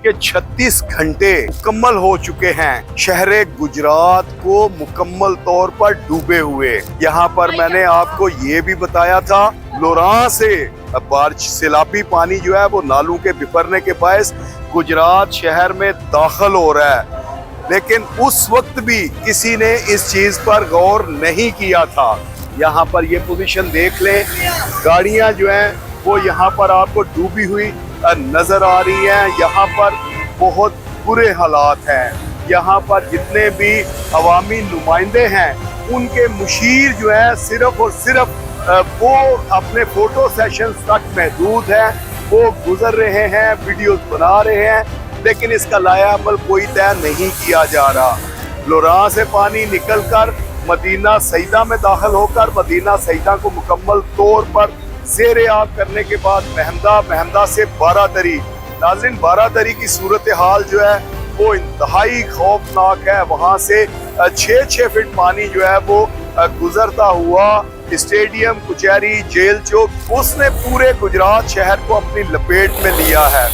कि 36 घंटे मुकम्मल हो चुके हैं शहरे गुजरात को मुकम्मल तौर पर डूबे हुए। यहाँ पर मैंने आपको ये भी बताया था लोरां से बारिश सैलाबी पानी जो है वो नालों के बिफरने के बायस गुजरात शहर में दाखिल हो रहा है, लेकिन उस वक्त भी किसी ने इस चीज पर गौर नहीं किया था। यहाँ पर ये पोजीशन देख लें, गाड़ियाँ जो हैं वो यहाँ पर आपको डूबी हुई नजर आ रही है। यहाँ पर बहुत बुरे हालात हैं। यहाँ पर जितने भी अवामी नुमाइंदे हैं उनके मुशीर जो है सिर्फ और सिर्फ वो अपने फोटो सेशंस तक महदूद है। वो गुजर रहे हैं, वीडियोस बना रहे हैं, लेकिन इसका लाया अमल कोई तय नहीं किया जा रहा। लोरां से पानी निकलकर मदीना सईदा में दाखिल होकर मदीना सईदा को मुकम्मल तौर पर ज़ेरे आब करने के बाद महमदा से बारादरी, नाज़रीन बारादरी की सूरत हाल जो है वो इंतहाई खौफनाक है। वहाँ से 6-6 फीट पानी जो है वो गुजरता हुआ स्टेडियम, कुचहरी, जेल चौक, उसने पूरे गुजरात शहर को अपनी लपेट में लिया है।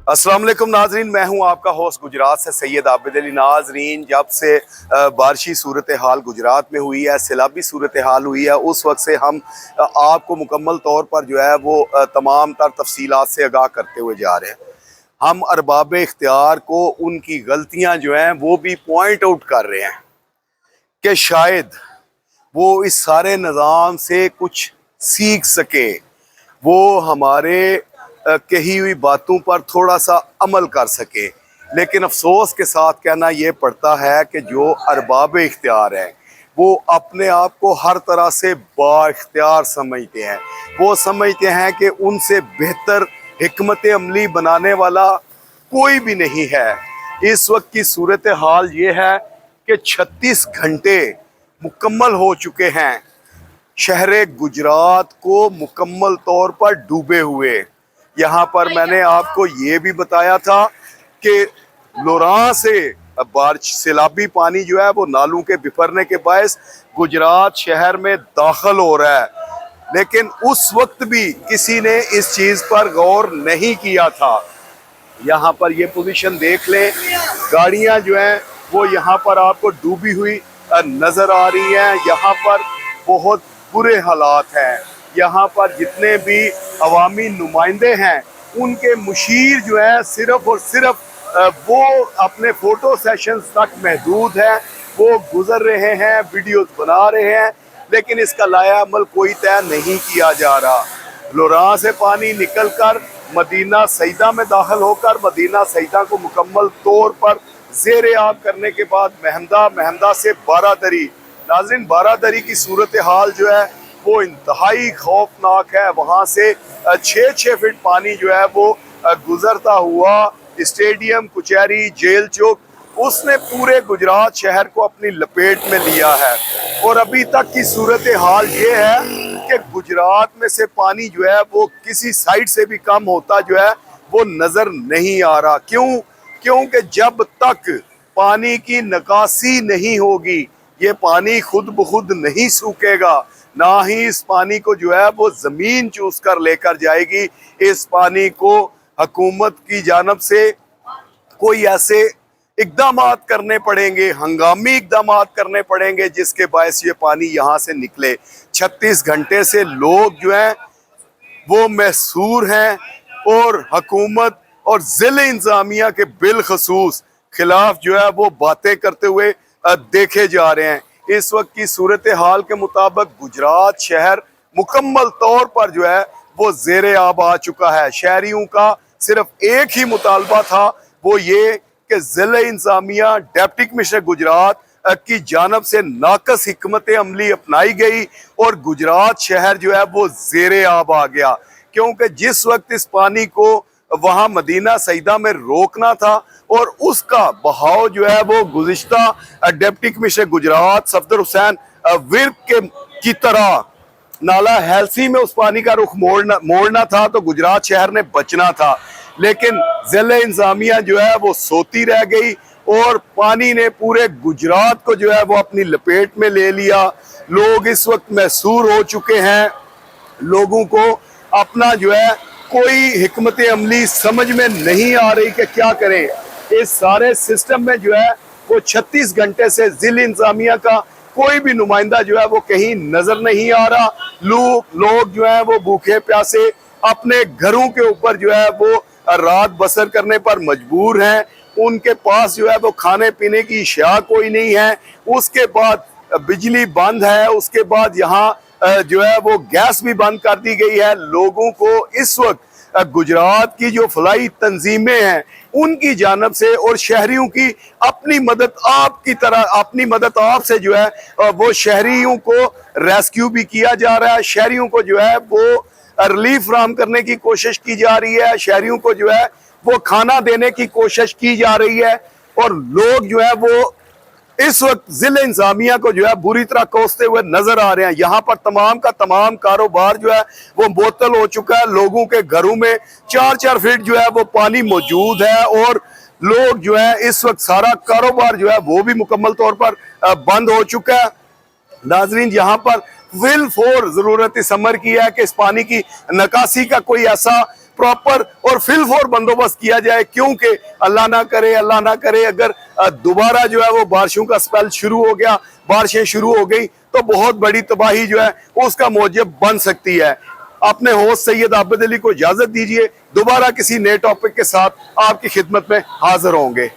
अस्सलाम वालेकुम नाजरीन, मैं हूं आपका होस्ट गुजरात से सैयद आबिद अली। नाजरीन, जब से बारिशी सूरत हाल गुजरात में हुई है, सैलाबी सूरत हाल हुई है, उस वक्त से हम आपको मुकम्मल तौर पर जो है वो तमाम तर तफसीलात से आगाह करते हुए जा रहे हैं। हम अरबाब इख्तियार को उनकी गलतियां जो हैं वो भी पॉइंट आउट कर रहे हैं कि शायद वो इस सारे निज़ाम से कुछ सीख सके, वो हमारे कही हुई बातों पर थोड़ा सा अमल कर सके। लेकिन अफसोस के साथ कहना ये पड़ता है कि जो अरबाब इख्तियार हैं वो अपने आप को हर तरह से बाइख्तियार समझते हैं। वो समझते हैं कि उनसे बेहतर हिकमत अमली बनाने वाला कोई भी नहीं है। इस वक्त की सूरत हाल ये है कि 36 घंटे मुकम्मल हो चुके हैं शहरे गुजरात को मुकम्मल तौर पर डूबे हुए। यहाँ पर मैंने आपको ये भी बताया था कि लोरां से बारिश सैलाबी पानी जो है वो नालों के बिफरने के बायस गुजरात शहर में दाखिल हो रहा है, लेकिन उस वक्त भी किसी ने इस चीज़ पर गौर नहीं किया था। यहाँ पर ये पोजीशन देख लें, गाड़ियाँ जो हैं वो यहाँ पर आपको डूबी हुई नज़र आ रही हैं। यहाँ पर बहुत बुरे हालात हैं। यहाँ पर जितने भी अवामी नुमाइंदे हैं उनके मुशीर जो है सिर्फ और सिर्फ वो अपने फ़ोटो सेशंस तक महदूद है। वो गुजर रहे हैं, वीडियोस बना रहे हैं, लेकिन इसका लाया अमल कोई तय नहीं किया जा रहा। लोरां से पानी निकलकर मदीना सईदा में दाखिल होकर मदीना सईदा को मुकम्मल तौर पर ज़ेरे आब करने के बाद महमदा से बारादरी, नाज़रीन बारादरी की सूरत हाल जो है वो इंतहाई खौफनाक है। वहाँ से 6-6 फीट पानी जो है वो गुजरता हुआ स्टेडियम, कुचहरी, जेल चौक, उसने पूरे गुजरात शहर को अपनी लपेट में लिया है। और अभी तक की सूरत हाल ये है कि गुजरात में से पानी जो है वो किसी साइड से भी कम होता जो है वो नज़र नहीं आ रहा। क्योंकि जब तक पानी की निकासी नहीं होगी ये पानी खुद ब खुद नहीं सूखेगा, ना ही इस पानी को जो है वो ज़मीन चूस कर लेकर जाएगी। इस पानी को हुकूमत की जानब से कोई ऐसे इक़दामात करने पड़ेंगे, हंगामी इक़दामात करने पड़ेंगे जिसके बायस ये पानी यहाँ से निकले। 36 घंटे से लोग जो हैं वो महसूर हैं और हुकूमत और ज़िले इंतज़ामिया के बिलखसूस खिलाफ जो है वो बातें करते हुए देखे जा रहे हैं। इस वक्त की सूरत हाल के मुताबिक गुजरात शहर मुकम्मल तौर पर जो है वो ज़ेरे आब आ चुका है। शहरियों का सिर्फ एक ही मुतालबा था, वो ये कि ज़िले इंतज़ामिया डिप्टी कमिश्नर गुजरात की जानब से नाकस हिकमत अमली अपनाई गई और गुजरात शहर जो है वो ज़ेरे आब आ गया। क्योंकि जिस वक्त इस पानी को वहाँ मदीना सईदा में रोकना था और उसका बहाव जो है वो गुज़िश्ता डिप्टी कमिश्नर गुजरात सफदर हुसैन विर्क की तरह नाला हेल्सी में उस पानी का रुख मोड़ना था तो गुजरात शहर ने बचना था। लेकिन ज़िले इंतज़ामिया जो है वो सोती रह गई और पानी ने पूरे गुजरात को जो है वो अपनी लपेट में ले लिया। लोग इस वक्त महसूर हो चुके हैं। लोगों को अपना जो है कोई हिकमत अमली समझ में नहीं आ रही कि क्या करें। इस सारे सिस्टम में जो है वो 36 घंटे से जिला इंतजामिया का कोई भी नुमाइंदा जो है वो कहीं नजर नहीं आ रहा। लोग जो है वो भूखे प्यासे अपने घरों के ऊपर जो है वो रात बसर करने पर मजबूर हैं। उनके पास जो है वो खाने पीने की अशिया कोई नहीं है। उसके बाद बिजली बंद है, उसके बाद यहाँ जो है वो गैस भी बंद कर दी गई है। लोगों को इस वक्त गुजरात की जो फलाई तंजीमें हैं उनकी जानब से और शहरियों की अपनी मदद आपसे जो है वो शहरियों को रेस्क्यू भी किया जा रहा है। शहरियों को जो है वो रिलीफ फराहम करने की कोशिश की जा रही है। शहरियों को जो है वो खाना देने की कोशिश की जा रही है। और लोग जो है वो इस वक्त जिला इंतजामिया को जो है बुरी तरह कोसते हुए नजर आ रहे हैं। यहाँ पर तमाम का तमाम कारोबार जो है वो बोतल हो चुका है। लोगों के घरों में 4-4 फीट जो है वो पानी मौजूद है और लोग जो है इस वक्त सारा कारोबार जो है वो भी मुकम्मल तौर पर बंद हो चुका है। नाजरीन, यहाँ पर विल फोर जरूरत इस अमर की है कि इस पानी की निकासी का कोई ऐसा प्रॉपर और फिल फोर बंदोबस्त किया जाए, क्योंकि अल्लाह ना करे अगर दोबारा जो है वो बारिशों का स्पेल शुरू हो गया, बारिशें शुरू हो गई तो बहुत बड़ी तबाही जो है उसका मौजब बन सकती है। अपने होस्ट सैयद आबिद अली को इजाजत दीजिए। दोबारा किसी नए टॉपिक के साथ आपकी खिदमत में हाजिर होंगे।